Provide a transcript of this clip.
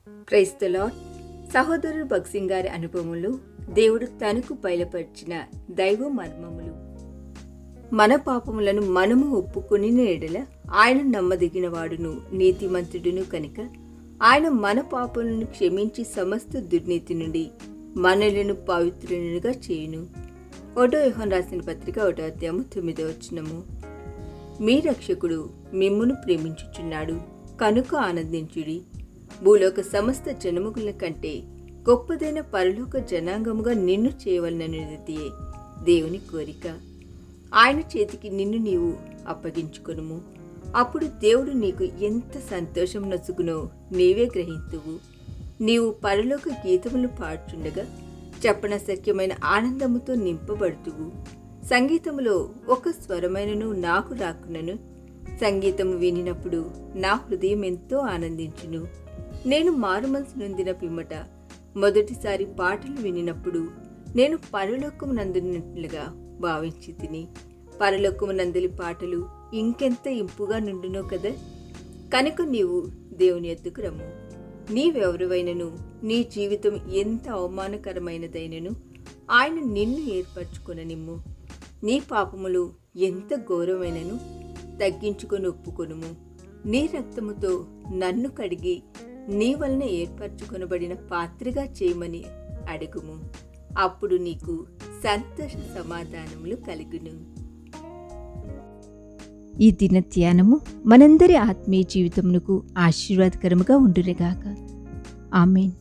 Praise the lord. సహోదరుడు భక్సింగ్ గారి అనుభవములు దేవుడు తనకు బయలుపరిచిన దైవ మర్మములు. మన పాపములను మనము ఒప్పుకొని ఎడల ఆయన నమ్మదగిన వాడును నీతిమంతుడును కనుక ఆయన మన పాపములను క్షమించి సమస్త దుర్నీతి నుండి మనలను పవిత్రులుగా చేయును. 1 యోహాను రాసిన పత్రిక 1వ అధ్యాయము 9వ వచనము. మీ రక్షకుడు మిమ్మును ప్రేమించుచున్నాడు కనుక ఆనందించుడి. భూలోక సమస్త జనముల కంటే గొప్పదైన పరలోక జనాంగముగా నిన్ను చేయవలననేది దేవుని కోరిక. ఆయన చేతికి నిన్ను నీవు అప్పగించుకొనుము. అప్పుడు దేవుడు నీకు ఎంత సంతోషం నొసుగునో నీవే గ్రహింతువు. నీవు పరలోక గీతములు పాడుచుండగా చెప్పనశక్యమైన ఆనందముతో నింపబడుతువు. సంగీతములో ఒక స్వరమైనను నాకు రాకునను, సంగీతము వినినప్పుడు నా హృదయం ఎంతో ఆనందించును. నేను మారుమనసు నొందిన పిమ్మట మొదటిసారి పాటలు వినినప్పుడు నేను పరలోకమునందున్నట్లుగా భావించి తిని, పరలోకమునందలి పాటలు ఇంకెంత ఇంపుగా నుండునో కదా. కనుక నీవు దేవుని ఎద్దుకు రమ్ము. నీవెవరివైనను, నీ జీవితం ఎంత అవమానకరమైనదైనను ఆయన నిన్ను ఏర్పరచుకొననిమ్ము. నీ పాపములు ఎంత ఘోరమైనను తగ్గించుకొని ఒప్పుకొనుము. నీ రక్తముతో నన్ను కడిగి నీ వలన ఏర్పరచుకొనబడిన పాత్రగా చేయమని అడుగుము. అప్పుడు నీకు సంతోష సమాధానములు కలుగును. ఈ దిన ధ్యానము మనందరి ఆత్మీయ జీవితమునకు ఆశీర్వాదకరముగా ఉండునుగాక. ఆమేన్.